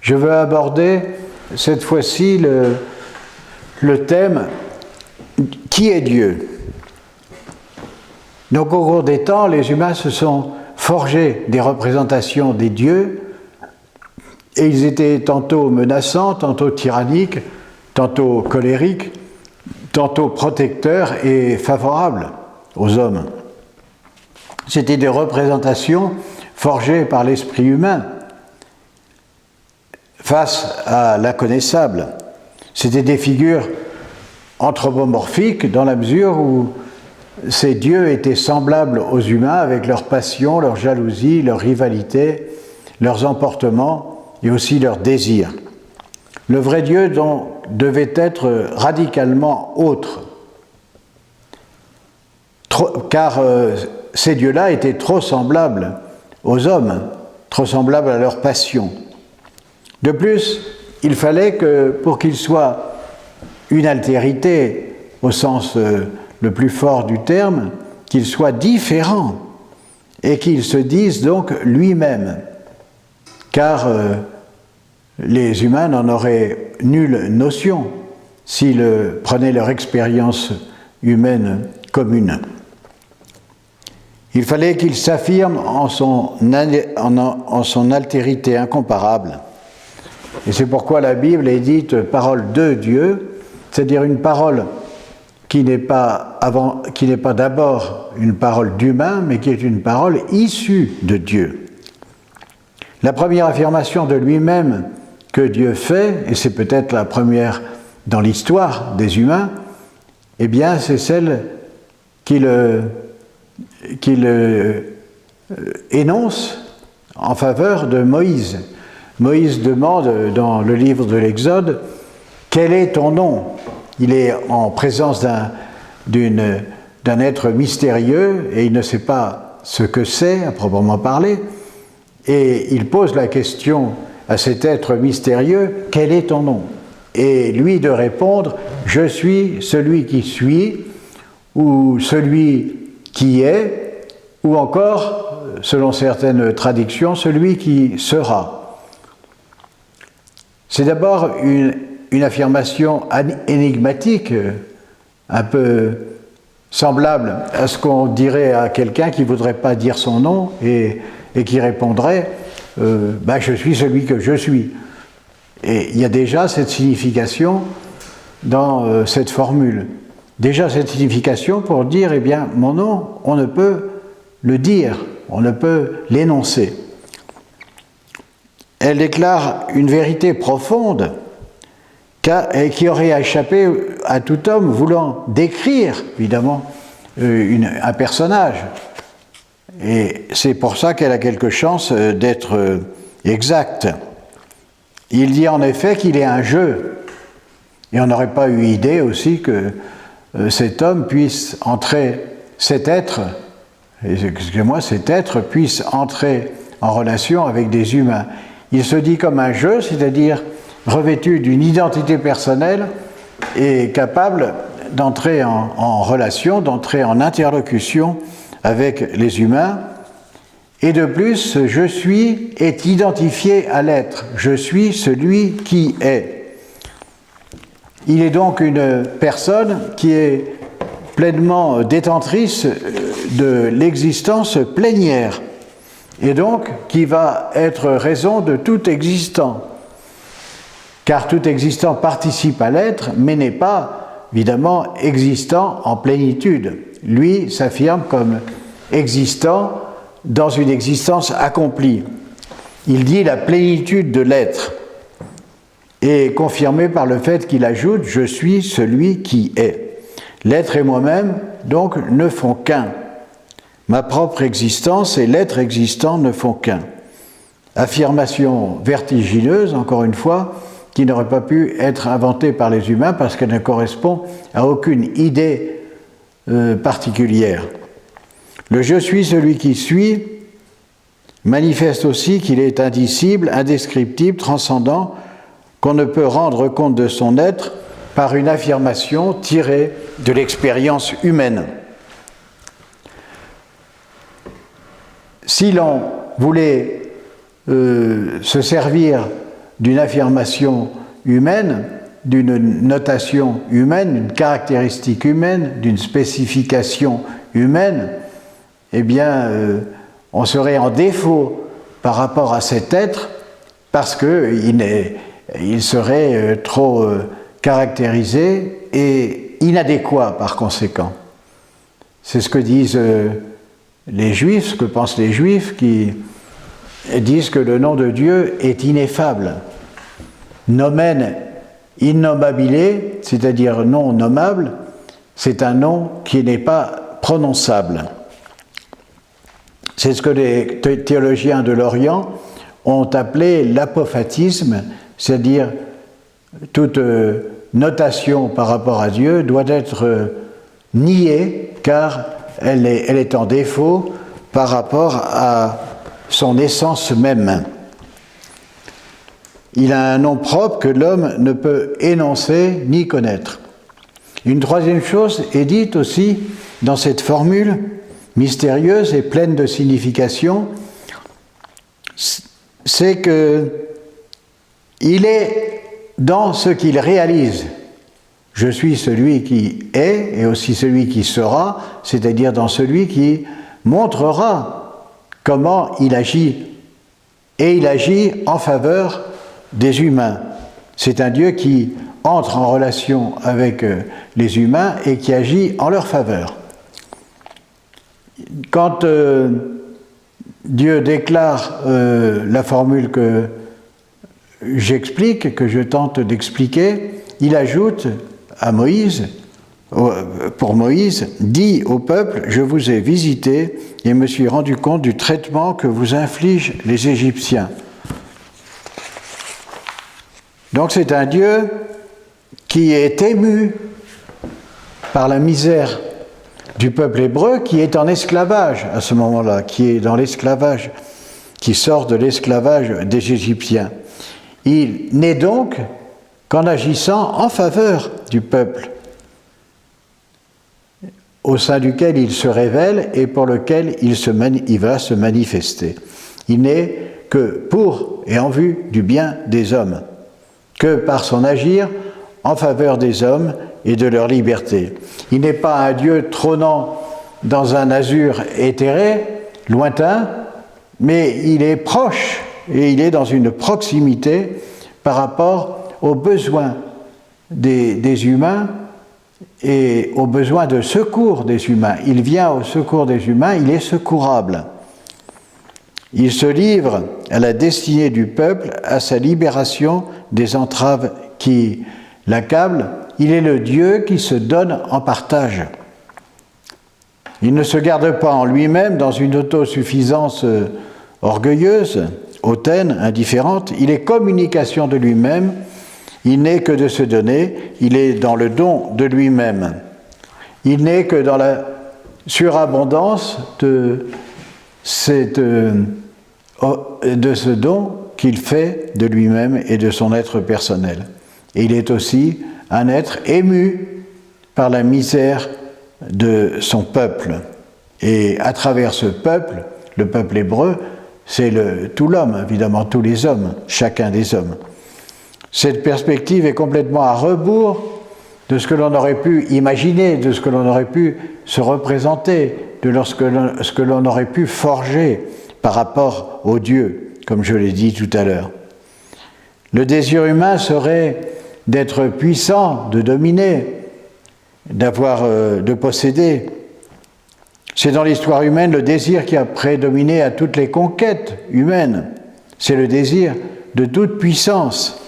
Je veux aborder cette fois-ci le thème « Qui est Dieu ?» Donc au cours des temps, les humains se sont forgés des représentations des dieux et ils étaient tantôt menaçants, tantôt tyranniques, tantôt colériques, tantôt protecteurs et favorables aux hommes. C'était des représentations forgées par l'esprit humain face à l'inconnaissable. C'était des figures anthropomorphiques dans la mesure où ces dieux étaient semblables aux humains avec leurs passions, leurs jalousies, leurs rivalités, leurs emportements et aussi leurs désirs. Le vrai Dieu devait être radicalement autre, car ces dieux-là étaient trop semblables aux hommes, trop semblables à leurs passions. De plus, il fallait que, pour qu'ils soient une altérité au sens le plus fort du terme, qu'ils soient différents et qu'ils se disent donc lui-même, car les humains n'en auraient nulle notion s'ils prenaient leur expérience humaine commune. Il fallait qu'ils s'affirment en son altérité incomparable. Et c'est pourquoi la Bible est dite parole de Dieu, c'est-à-dire une parole qui n'est pas d'abord une parole d'humain, mais qui est une parole issue de Dieu. La première affirmation de lui-même que Dieu fait, et c'est peut-être la première dans l'histoire des humains, eh bien c'est celle qu'il énonce en faveur de Moïse. Moïse demande dans le livre de l'Exode « Quel est ton nom ?» Il est en présence d'un être mystérieux et il ne sait pas ce que c'est à proprement parler. Et il pose la question à cet être mystérieux « Quel est ton nom ?» Et lui de répondre « Je suis celui qui suis » ou « celui qui est » ou encore, selon certaines traductions, « celui qui sera ». C'est d'abord une affirmation énigmatique, un peu semblable à ce qu'on dirait à quelqu'un qui ne voudrait pas dire son nom et qui répondrait je suis celui que je suis. Et il y a déjà cette signification dans cette formule. Déjà cette signification pour dire, eh bien, mon nom, on ne peut le dire, on ne peut l'énoncer. Elle déclare une vérité profonde et qui aurait échappé à tout homme voulant décrire, évidemment, un personnage. Et c'est pour ça qu'elle a quelque chance d'être exacte. Il dit en effet qu'il est un jeu. Et on n'aurait pas eu idée aussi que cet homme puisse entrer, cet être puisse entrer en relation avec des humains. Il se dit comme un jeu, c'est-à-dire revêtu d'une identité personnelle et capable d'entrer en relation, d'entrer en interlocution avec les humains. Et de plus, je suis est identifié à l'être. Je suis celui qui est. Il est donc une personne qui est pleinement détentrice de l'existence plénière et donc qui va être raison de tout existant. Car tout existant participe à l'être, mais n'est pas, évidemment, existant en plénitude. Lui s'affirme comme existant dans une existence accomplie. Il dit la plénitude de l'être est confirmée par le fait qu'il ajoute « Je suis celui qui est ». L'être et moi-même, donc, ne font qu'un. Ma propre existence et l'être existant ne font qu'un. Affirmation vertigineuse, encore une fois, qui n'aurait pas pu être inventée par les humains parce qu'elle ne correspond à aucune idée particulière. Le « je suis celui qui suis » manifeste aussi qu'il est indicible, indescriptible, transcendant, qu'on ne peut rendre compte de son être par une affirmation tirée de l'expérience humaine. Si l'on voulait se servir d'une affirmation humaine, d'une notation humaine, d'une caractéristique humaine, d'une spécification humaine, eh bien, on serait en défaut par rapport à cet être parce qu'il serait trop caractérisé et inadéquat par conséquent. C'est ce que disent les Juifs, ce que pensent les Juifs qui disent que le nom de Dieu est ineffable. Nomen innommabile, c'est-à-dire non nommable, c'est un nom qui n'est pas prononçable. C'est ce que les théologiens de l'Orient ont appelé l'apophatisme, c'est-à-dire toute notation par rapport à Dieu doit être niée car elle est en défaut par rapport à son essence même. Il a un nom propre que l'homme ne peut énoncer ni connaître. Une troisième chose est dite aussi dans cette formule mystérieuse et pleine de signification, c'est que il est dans ce qu'il réalise. Je suis celui qui est et aussi celui qui sera, c'est-à-dire dans celui qui montrera comment il agit. Et il agit en faveur des humains. C'est un Dieu qui entre en relation avec les humains et qui agit en leur faveur. Quand Dieu déclare la formule que j'explique, que je tente d'expliquer, il ajoute à Moïse, pour Moïse, dit au peuple, je vous ai visité et me suis rendu compte du traitement que vous infligent les Égyptiens. Donc c'est un Dieu qui est ému par la misère du peuple hébreu qui est en esclavage à ce moment-là, qui est dans l'esclavage, qui sort de l'esclavage des Égyptiens. Il n'est donc qu'en agissant en faveur du peuple, au sein duquel il se révèle et pour lequel il va se manifester. Il n'est que pour et en vue du bien des hommes, que par son agir en faveur des hommes et de leur liberté. Il n'est pas un Dieu trônant dans un azur éthéré, lointain, mais il est proche et il est dans une proximité par rapport aux besoins des humains et aux besoins de secours des humains. Il vient au secours des humains, il est secourable. Il se livre à la destinée du peuple, à sa libération des entraves qui l'accablent. Il est le Dieu qui se donne en partage. Il ne se garde pas en lui-même dans une autosuffisance orgueilleuse, hautaine, indifférente. Il est communication de lui-même. Il n'est que de se donner. Il est dans le don de lui-même. Il n'est que dans la surabondance de ce don qu'il fait de lui-même et de son être personnel. Et il est aussi un être ému par la misère de son peuple. Et à travers ce peuple, le peuple hébreu, c'est tout l'homme, évidemment, tous les hommes, chacun des hommes. Cette perspective est complètement à rebours de ce que l'on aurait pu imaginer, de ce que l'on aurait pu se représenter, de ce que l'on aurait pu forger par rapport au Dieu, comme je l'ai dit tout à l'heure. Le désir humain serait d'être puissant, de dominer, de posséder. C'est dans l'histoire humaine le désir qui a prédominé à toutes les conquêtes humaines. C'est le désir de toute puissance.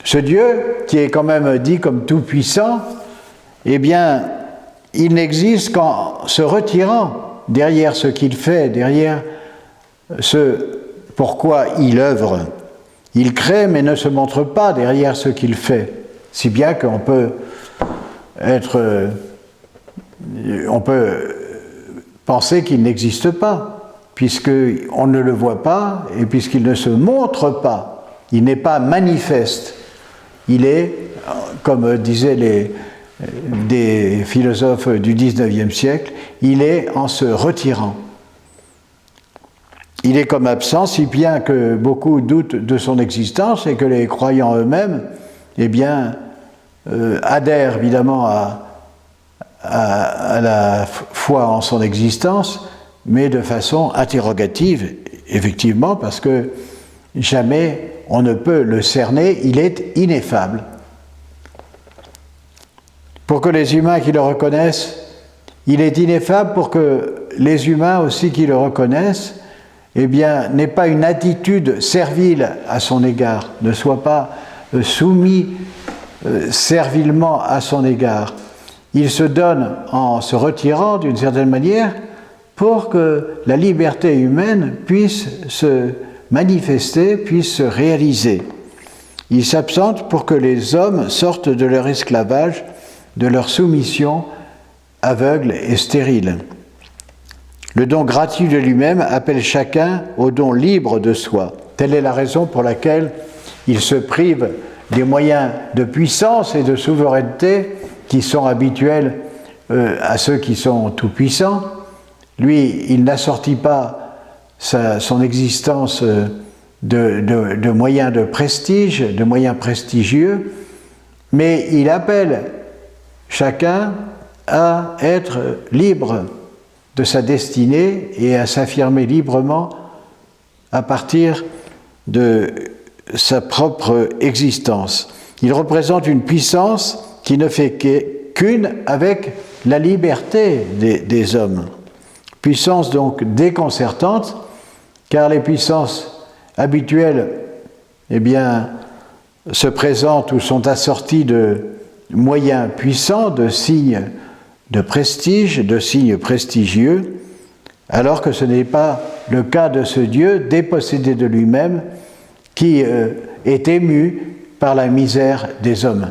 Ce Dieu, qui est quand même dit comme tout-puissant, eh bien, il n'existe qu'en se retirant derrière ce qu'il fait, derrière ce pourquoi il œuvre. Il crée mais ne se montre pas derrière ce qu'il fait, si bien qu'on peut penser qu'il n'existe pas, puisqu'on ne le voit pas et puisqu'il ne se montre pas. Il n'est pas manifeste. Il est, comme disaient des philosophes du XIXe siècle, il est en se retirant. il est comme absent, si bien que beaucoup doutent de son existence et que les croyants eux-mêmes, eh bien, adhèrent évidemment à la foi en son existence, mais de façon interrogative, effectivement, parce que jamais on ne peut le cerner, il est ineffable. Pour que les humains qui le reconnaissent, il est ineffable pour que les humains aussi qui le reconnaissent, eh bien, n'aient pas une attitude servile à son égard, ne soient pas soumis servilement à son égard. Il se donne en se retirant d'une certaine manière pour que la liberté humaine puisse se manifester, puisse se réaliser. Il s'absente pour que les hommes sortent de leur esclavage, de leur soumission aveugle et stérile. Le don gratuit de lui-même appelle chacun au don libre de soi. Telle est la raison pour laquelle il se prive des moyens de puissance et de souveraineté qui sont habituels à ceux qui sont tout-puissants. Lui, il n'assortit pas son existence de moyens de prestige, de moyens prestigieux, mais il appelle chacun à être libre de sa destinée et à s'affirmer librement à partir de sa propre existence. Il représente une puissance qui ne fait qu'une avec la liberté des hommes. Puissance donc déconcertante, car les puissances habituelles, eh bien, se présentent ou sont assorties de moyens puissants, de signes de prestige, de signes prestigieux, alors que ce n'est pas le cas de ce Dieu dépossédé de lui-même qui est ému par la misère des hommes.